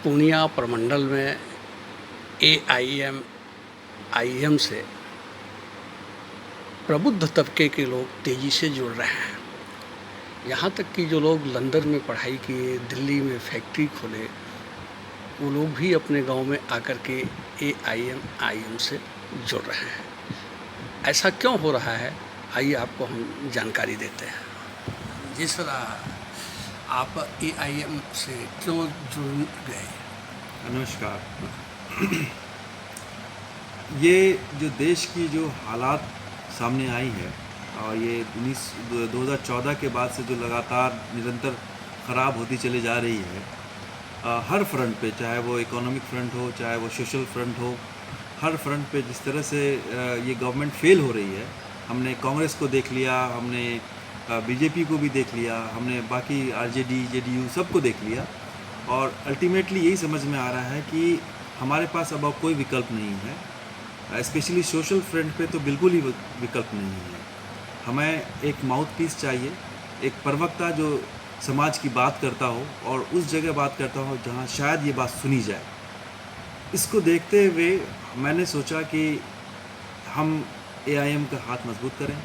पूर्णिया प्रमंडल में AIM IM से प्रबुद्ध तबके के लोग तेज़ी से जुड़ रहे हैं। यहाँ तक कि जो लोग लंदन में पढ़ाई किए, दिल्ली में फैक्ट्री खोले, वो लोग भी अपने गांव में आकर के एआईएम आईएम से जुड़ रहे हैं। ऐसा क्यों हो रहा है, आइए आपको हम जानकारी देते हैं। जी सर, आप एआईएम से क्यों जुड़ गए? नमस्कार। ये जो देश की जो हालात सामने आई है और ये 2014 के बाद से जो लगातार निरंतर ख़राब होती चली जा रही है, हर फ्रंट पे, चाहे वो इकोनॉमिक फ्रंट हो, चाहे वो सोशल फ्रंट हो, हर फ्रंट पे जिस तरह से ये गवर्नमेंट फेल हो रही है। हमने कांग्रेस को देख लिया, हमने बीजेपी को भी देख लिया, हमने बाकी आरजेडी जेडीयू सबको देख लिया और अल्टीमेटली यही समझ में आ रहा है कि हमारे पास अब कोई विकल्प नहीं है। स्पेशली सोशल फ्रंट पे तो बिल्कुल ही विकल्प नहीं है। हमें एक माउथ पीस चाहिए, एक प्रवक्ता जो समाज की बात करता हो और उस जगह बात करता हो जहां शायद ये बात सुनी जाए। इसको देखते हुए मैंने सोचा कि हम एआईएम का हाथ मजबूत करें,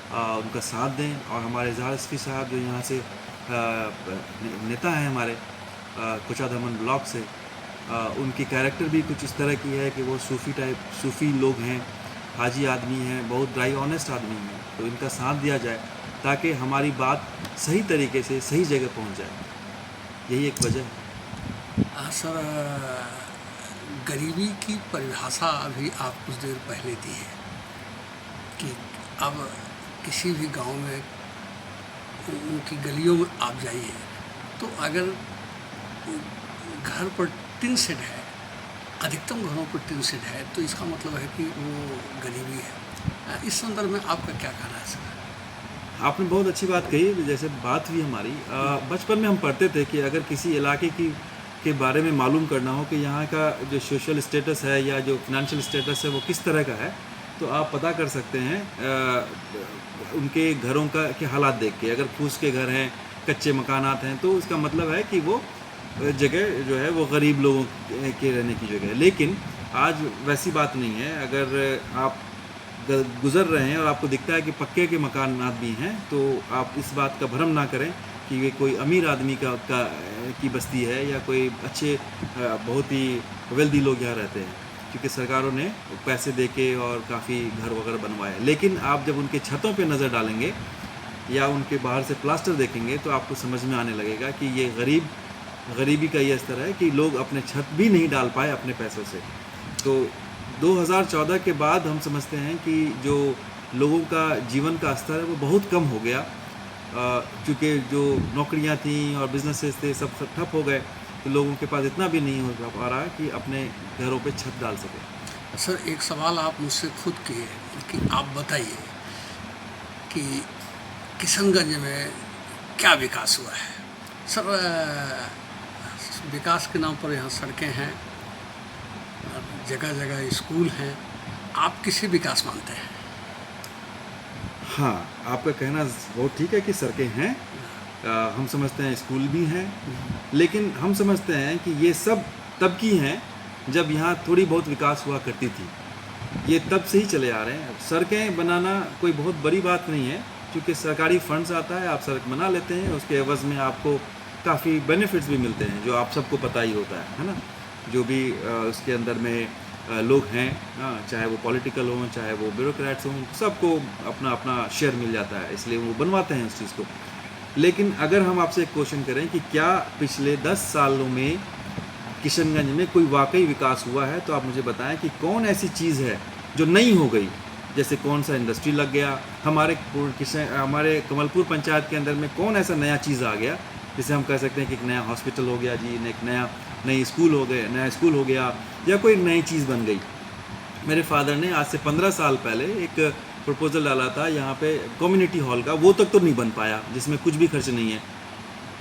उनका साथ दें और हमारे इजहार रफ़ी साहब जो यहाँ से नेता हैं हमारे कुचाधामन ब्लॉक से, उनकी कैरेक्टर भी कुछ इस तरह की है कि वो सूफ़ी लोग हैं, हाजी आदमी हैं, बहुत ड्राई ऑनेस्ट आदमी हैं। तो इनका साथ दिया जाए ताकि हमारी बात सही तरीके से सही जगह पहुंच जाए। यही एक वजह है। सर, गरीबी की परिभाषा अभी आप कुछ देर पहले दी है कि अब किसी भी गांव में उनकी गलियों में आप जाइए तो अगर घर पर टिन शेड है, अधिकतम घरों पर टिन शेड है, तो इसका मतलब है कि वो गरीबी है। इस संदर्भ में आपका क्या कहना है सर? आपने बहुत अच्छी बात कही। जैसे बात हुई हमारी, बचपन में हम पढ़ते थे कि अगर किसी इलाके के बारे में मालूम करना हो कि यहाँ का जो सोशल स्टेटस है या जो फिनंशियल स्टेटस है वो किस तरह का है, तो आप पता कर सकते हैं उनके घरों के हालात देख के। अगर फूस के घर हैं, कच्चे मकानात हैं, तो उसका मतलब है कि वो जगह जो है वो गरीब लोगों के रहने की जगह है। लेकिन आज वैसी बात नहीं है। अगर आप गुज़र रहे हैं और आपको दिखता है कि पक्के के मकानात भी हैं, तो आप इस बात का भ्रम ना करें कि ये कोई अमीर आदमी की बस्ती है या कोई अच्छे बहुत ही वेल्दी लोग यहाँ रहते हैं, क्योंकि सरकारों ने पैसे देके और काफ़ी घर वगैरह बनवाए। लेकिन आप जब उनके छतों पे नज़र डालेंगे या उनके बाहर से प्लास्टर देखेंगे तो आपको समझ में आने लगेगा कि ये गरीबी का ये स्तर है कि लोग अपने छत भी नहीं डाल पाए अपने पैसों से। तो 2014 के बाद हम समझते हैं कि जो लोगों का जीवन का स्तर है वो बहुत कम हो गया, क्योंकि जो नौकरियां थी और बिजनेसेस थे सब ठप हो गए, तो लोगों के पास इतना भी नहीं हो पा रहा कि अपने घरों पे छत डाल सके। सर, एक सवाल आप मुझसे खुद किए कि आप बताइए कि किशनगंज में क्या विकास हुआ है? सर, विकास के नाम पर यहाँ सड़कें हैं, जगह जगह स्कूल हैं, आप किसे विकास मानते हैं? हाँ, आपका कहना बहुत ठीक है कि सड़कें हैं, हम समझते हैं स्कूल भी हैं, लेकिन हम समझते हैं कि ये सब तब की हैं जब यहाँ थोड़ी बहुत विकास हुआ करती थी। ये तब से ही चले आ रहे हैं। सड़कें बनाना कोई बहुत बड़ी बात नहीं है, क्योंकि सरकारी फंड्स आता है, आप सड़क बना लेते हैं, उसके एवज़ में आपको काफ़ी बेनिफिट्स भी मिलते हैं, जो आप सबको पता ही होता है ना। जो भी उसके अंदर में लोग हैं, चाहे वो पॉलिटिकल हों, चाहे वो ब्यूरोक्रेट्स हों, सबको अपना अपना शेयर मिल जाता है, इसलिए वो बनवाते हैं उस चीज़ को। लेकिन अगर हम आपसे एक क्वेश्चन करें कि क्या पिछले 10 सालों में किशनगंज में कोई वाकई विकास हुआ है, तो आप मुझे बताएं कि कौन ऐसी चीज़ है जो नहीं हो गई। जैसे कौन सा इंडस्ट्री लग गया, हमारे कमलपुर पंचायत के अंदर में कौन ऐसा नया चीज़ आ गया, जैसे हम कह सकते हैं कि एक नया हॉस्पिटल हो गया जी, एक नया स्कूल हो गया या कोई नई चीज़ बन गई। मेरे फादर ने आज से 15 साल पहले एक प्रपोज़ल डाला था यहाँ पे कम्युनिटी हॉल का, वो तक तो नहीं बन पाया, जिसमें कुछ भी खर्च नहीं है।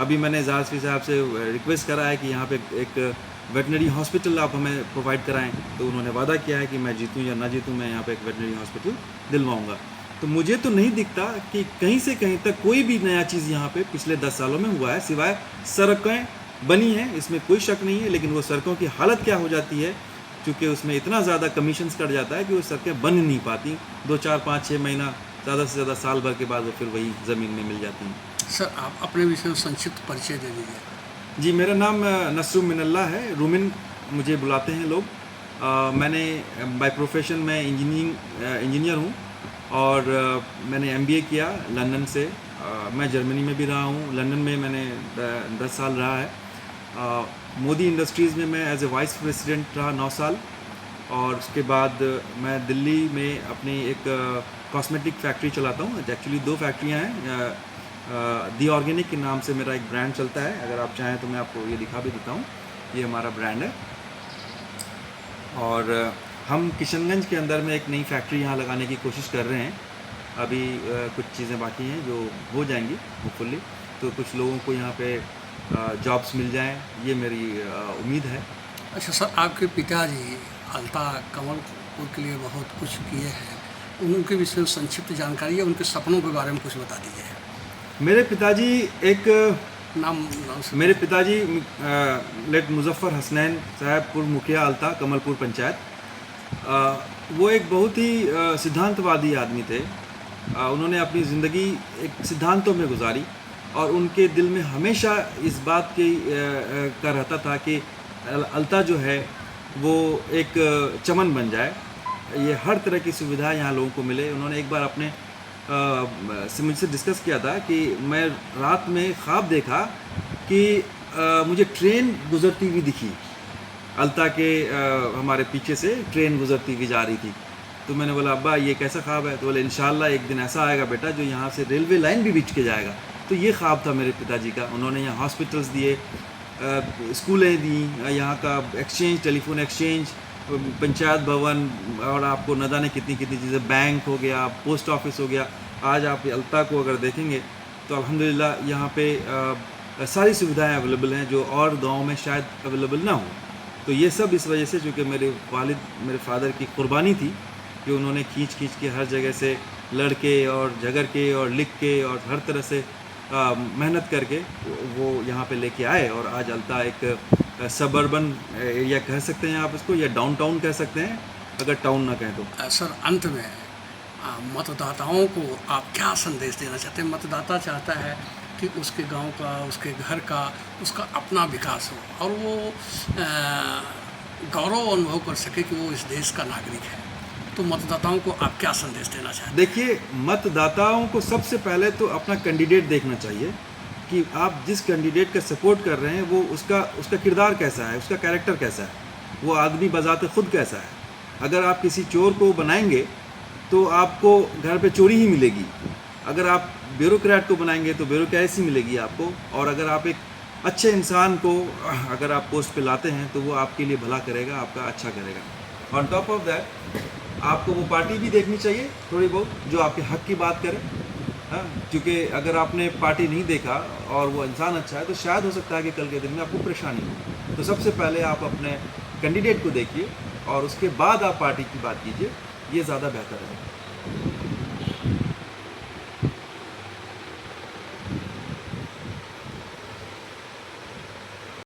अभी मैंने इजहार रफ़ी साहब से रिक्वेस्ट करा है कि यहाँ पे एक वेटनरी हॉस्पिटल आप हमें प्रोवाइड कराएं, तो उन्होंने वादा किया है कि मैं जीतूँ या ना जीतूँ, मैं यहाँ पे एक वेटनरी हॉस्पिटल दिलवाऊँगा। तो मुझे तो नहीं दिखता कि कहीं से कहीं तक कोई भी नया चीज़ यहाँ पे पिछले 10 सालों में हुआ है, सिवाय सड़कें बनी है, इसमें कोई शक नहीं है, लेकिन वो सड़कों की हालत क्या हो जाती है, क्योंकि उसमें इतना ज़्यादा कमीशंस कट जाता है कि वो सड़कें बन नहीं पाती। 2 4 5 6 महीना, ज़्यादा से ज़्यादा साल भर के बाद वो फिर वही ज़मीन में मिल जाती हैं। सर आप अपने विषय में संक्षिप्त परिचय दे दीजिए। जी, मेरा नाम नसरुम मिनल्ला है, रूमिन मुझे बुलाते हैं लोग। मैंने बाय प्रोफेशन मैं इंजीनियर हूँ और मैंने एमबीए किया लंदन से। मैं जर्मनी में भी रहा हूँ, लंदन में मैंने 10 साल रहा है। मोदी इंडस्ट्रीज़ में मैं एज ए वाइस प्रेसिडेंट रहा 9 साल, और उसके बाद मैं दिल्ली में अपनी एक कॉस्मेटिक फैक्ट्री चलाता हूँ। एक्चुअली 2 फैक्ट्रियाँ हैं। दी ऑर्गेनिक के नाम से मेरा एक ब्रांड चलता है, अगर आप चाहें तो मैं आपको ये दिखा भी देता हूँ, ये हमारा ब्रांड है। और हम किशनगंज के अंदर में एक नई फैक्ट्री यहाँ लगाने की कोशिश कर रहे हैं। अभी कुछ चीज़ें बाकी हैं जो हो जाएंगी होपफुली, तो कुछ लोगों को यहाँ पे जॉब्स मिल जाएं, ये मेरी उम्मीद है। अच्छा सर, आपके पिताजी अल्ता कमलपुर के लिए बहुत कुछ किए हैं, उनके विषय में संक्षिप्त जानकारी है, उनके सपनों के बारे में कुछ बता दीजिए। मेरे पिताजी नाम से मेरे पिताजी लेट मुजफ्फर हसनैन साहब, पूर्व मुखिया अल्ता कमलपुर पंचायत। वो एक बहुत ही सिद्धांतवादी आदमी थे। उन्होंने अपनी ज़िंदगी एक सिद्धांतों में गुजारी, और उनके दिल में हमेशा इस बात की का रहता था कि अल्ता जो है वो एक चमन बन जाए, ये हर तरह की सुविधा यहाँ लोगों को मिले। उन्होंने एक बार अपने से मुझसे डिस्कस किया था कि मैं रात में ख्वाब देखा कि मुझे ट्रेन गुज़रती हुई दिखी, अल्ता के हमारे पीछे से ट्रेन गुज़रती हुई जा रही थी। तो मैंने बोला अब्बा ये कैसा ख्वाब है? तो बोले इंशाल्लाह एक दिन ऐसा आएगा बेटा जो यहाँ से रेलवे लाइन भी बिछ के जाएगा। तो ये ख्वाब था मेरे पिताजी का। उन्होंने यहाँ हॉस्पिटल्स दिए, स्कूलें दी, यहाँ का एक्सचेंज, टेलीफोन एक्सचेंज, पंचायत भवन, और आपको न जाने कितनी कितनी चीज़ें, बैंक हो गया, पोस्ट ऑफिस हो गया। आज आप अल्ता को अगर देखेंगे तो अल्हम्दुलिल्लाह यहाँ पे सारी सुविधाएं अवेलेबल हैं जो और गांव में शायद अवेलेबल ना हो। तो ये सब इस वजह से, चूँकि मेरे वालिद, मेरे फादर की कुर्बानी थी कि उन्होंने खींच के हर जगह से लड़ के और झगड़ के और लिख के और हर तरह से मेहनत करके वो यहाँ पे लेके आए, और आज अल्ता एक सबर्बन एरिया कह सकते हैं आप इसको, या डाउनटाउन कह सकते हैं अगर टाउन ना कहें तो। सर अंत में मतदाताओं को आप क्या संदेश देना चाहते हैं? मतदाता चाहता है कि उसके गांव का, उसके घर का, उसका अपना विकास हो और वो गौरव अनुभव कर सके कि वो इस देश का नागरिक है। तो मतदाताओं को आप क्या संदेश देना चाहते हैं? देखिए, मतदाताओं को सबसे पहले तो अपना कैंडिडेट देखना चाहिए कि आप जिस कैंडिडेट का सपोर्ट कर रहे हैं वो उसका किरदार कैसा है, उसका कैरेक्टर कैसा है, वो आदमी बजाते खुद कैसा है। अगर आप किसी चोर को बनाएंगे तो आपको घर पे चोरी ही मिलेगी। अगर आप ब्यूरोक्रेट को बनाएंगे तो ब्यूरोक्रेसी मिलेगी आपको। और अगर आप एक अच्छे इंसान को अगर आप पोस्ट पे लाते हैं तो वो आपके लिए भला करेगा, आपका अच्छा करेगा। ऑन टॉप ऑफ दैट आपको वो पार्टी भी देखनी चाहिए थोड़ी बहुत जो आपके हक की बात करे। हाँ, क्योंकि अगर आपने पार्टी नहीं देखा और वो इंसान अच्छा है तो शायद हो सकता है कि कल के दिन में आपको परेशानी हो। तो सबसे पहले आप अपने कैंडिडेट को देखिए और उसके बाद आप पार्टी की बात कीजिए, ये ज़्यादा बेहतर है।